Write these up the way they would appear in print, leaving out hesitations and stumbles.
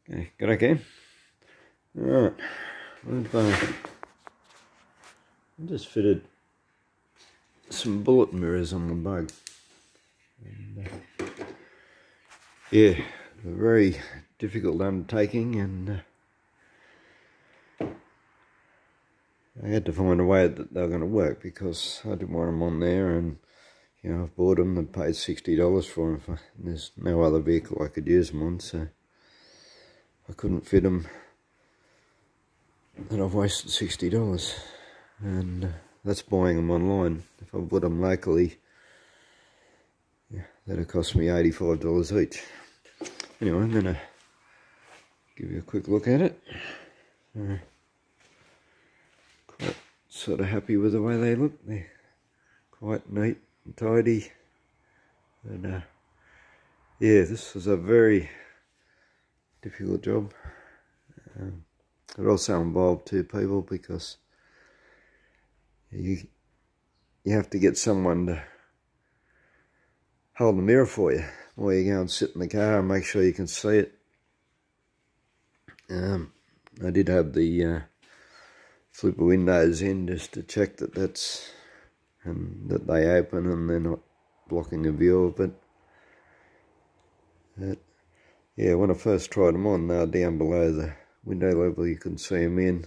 Okay, good again. Alright, I just fitted some bullet mirrors on the bug. And, yeah, a very difficult undertaking, and I had to find a way that they were going to work, because I didn't want them on there, and you know, I've bought them and paid $60 for them. And there's no other vehicle I could use them on, so I couldn't fit them, and I've wasted $60. And that's buying them online. If I bought them locally, yeah, that'd have cost me $85 each. Anyway, I'm going to give you a quick look at it. Quite sort of happy with the way they look. They're quite neat and tidy. And yeah, this was a very difficult job. It also involved two people, because you have to get someone to hold the mirror for you while you go and sit in the car and make sure you can see it. I did have the flipper windows in just to check that that they open and they're not blocking the view of it. But yeah, when I first tried them on, they were down below the window level. You couldn't see them in,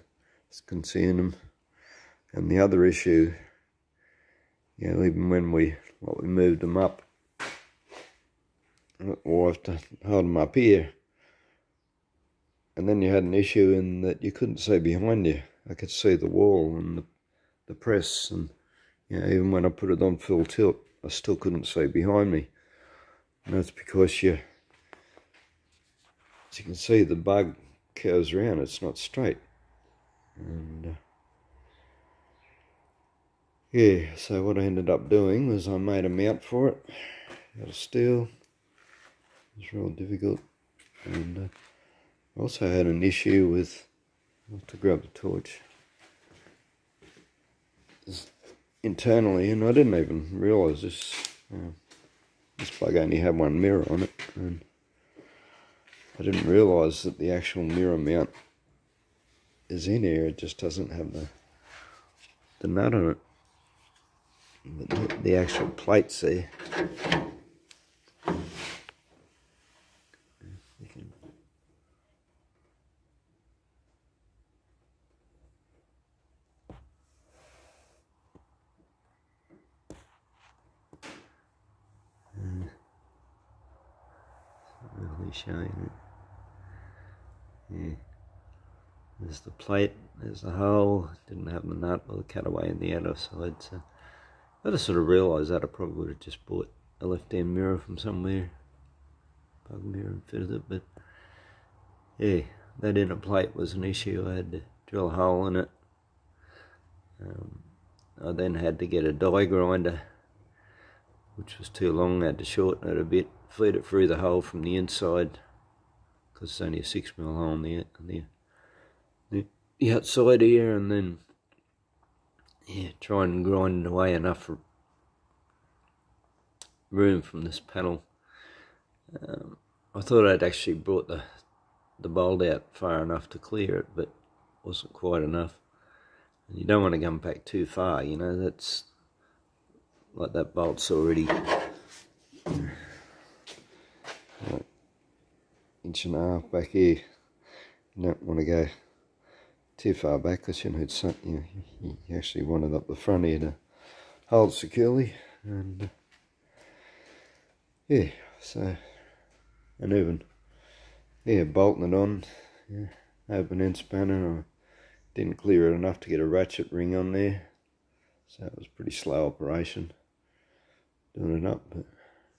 just couldn't see in them. And the other issue, you know, even when we moved them up, or I have to hold them up here, and then you had an issue in that you couldn't see behind you. I could see the wall and the press, and you know, even when I put it on full tilt, I still couldn't see behind me. And that's because as you can see, the bug curves around, it's not straight. And yeah, so what I ended up doing was I made a mount for it out of steel. It was real difficult. And I also had an issue with, I'll have to grab the torch, internally, and I didn't even realise this. This bug only had one mirror on it, and I didn't realise that the actual mirror mount is in here. It just doesn't have the nut on it. But the actual plate's there. Really showing it. Yeah. There's the plate, there's the hole. Didn't have the nut or the cutaway in the outer side, so I just sort of realised that I probably would have just bought a left-hand mirror from somewhere, bug mirror, and fitted it. But yeah, that inner plate was an issue. I had to drill a hole in it. I then had to get a die grinder, which was too long. I had to shorten it a bit, feed it through the hole from the inside, because it's only a 6mm hole on the outside here, and then yeah, try and grind away enough room from this panel. I thought I'd actually brought the bolt out far enough to clear it, but wasn't quite enough. And you don't want to come back too far, you know. That's like that bolt's already like inch and a half back here. You don't want to go too far back, because you need something. You actually want it up the front here to hold securely. And yeah, so, and even yeah, bolting it on, yeah, open end spanner. I didn't clear it enough to get a ratchet ring on there, so it was a pretty slow operation doing it up. But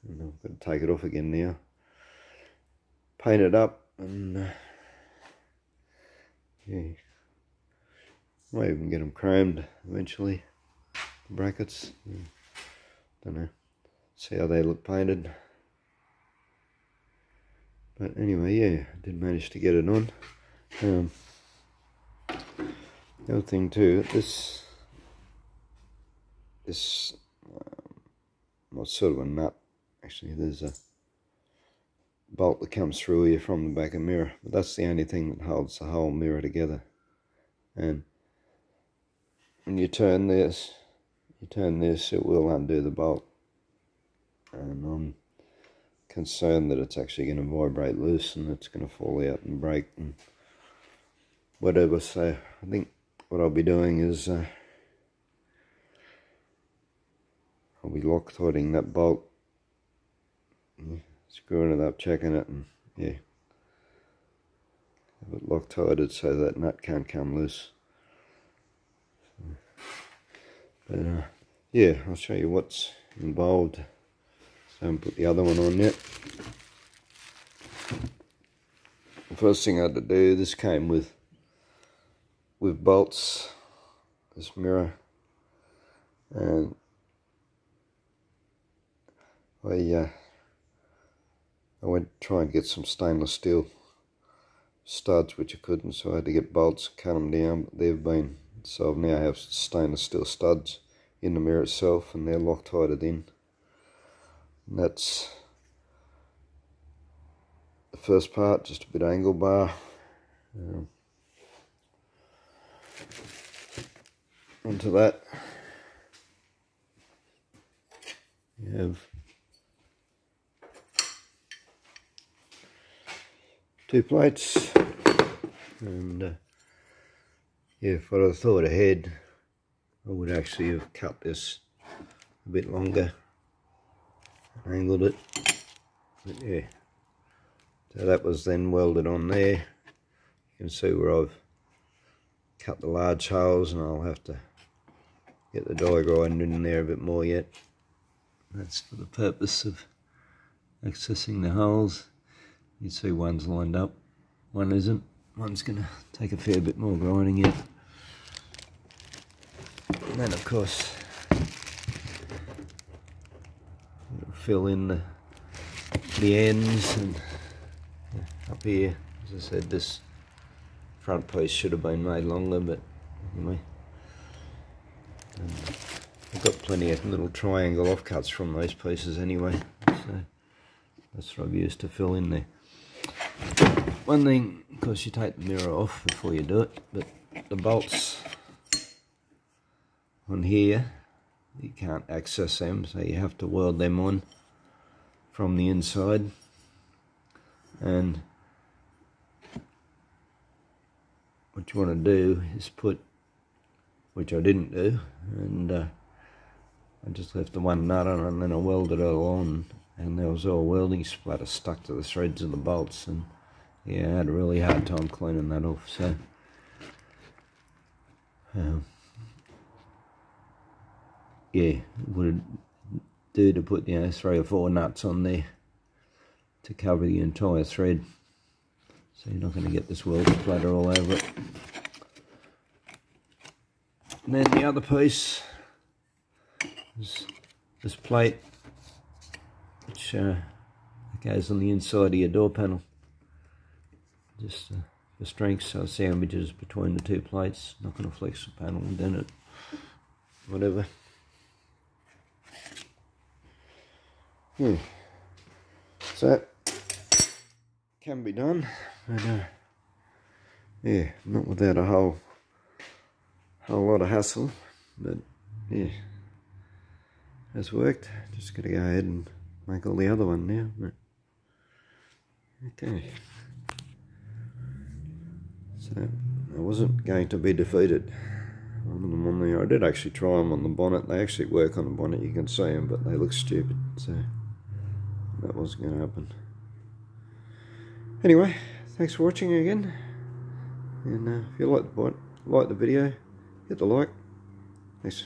you know, I've got to take it off again now, paint it up, and yeah, might even get them chromed eventually, the brackets. Don't know, see how they look painted. But anyway, yeah, I did manage to get it on. The other thing too, this well, sort of a nut. Actually, there's bolt that comes through here from the back of the mirror, but that's the only thing that holds the whole mirror together. And when you turn this, it will undo the bolt, and I'm concerned that it's actually going to vibrate loose and it's going to fall out and break and whatever. So I think what I'll be doing is I'll be Loctiting that bolt, screwing it up, checking it, and yeah, have it Loctited so that nut can't come loose. But yeah, I'll show you what's involved. So I haven't put the other one on yet. The first thing I had to do, this came with bolts, this mirror, and I went to try and get some stainless steel studs, which I couldn't, so I had to get bolts, cut them down, but they've been, so I now have stainless steel studs in the mirror itself, and they're Loctited in. And that's the first part, just a bit of angle bar. Onto that you have two plates, and yeah, if I'd have thought ahead, I would actually have cut this a bit longer, angled it, but yeah, so that was then welded on there. You can see where I've cut the large holes, and I'll have to get the die grinder in there a bit more yet. That's for the purpose of accessing the holes. You can see one's lined up, one isn't. One's going to take a fair bit more grinding yet. And then of course fill in the ends, and up here, as I said, this front piece should have been made longer, but anyway, I've got plenty of little triangle offcuts from those pieces anyway, so that's what I've used to fill in there. One thing, of course, you take the mirror off before you do it, but the bolts on here, you can't access them, so you have to weld them on from the inside. And what you want to do is put, which I didn't do, and I just left the one nut on, and then I welded it all on, and there was all welding splatter stuck to the threads of the bolts, and yeah, I had a really hard time cleaning that off. So yeah, it would do to put, 3 or 4 nuts on there to cover the entire thread, so you're not going to get this weld splatter all over it. And then the other piece is this plate, which goes on the inside of your door panel, just for strength, so it sandwiches between the two plates. Not going to flex the panel within it, whatever. So that can be done, but yeah, not without a whole lot of hassle, but yeah, has worked. Just got to go ahead and make all the other one now. But okay, so I wasn't going to be defeated. On there, I did actually try them on the bonnet. They actually work on the bonnet, you can see them, but they look stupid, so that wasn't going to happen. Anyway, thanks for watching again, and if you like the video, hit the like. Thanks.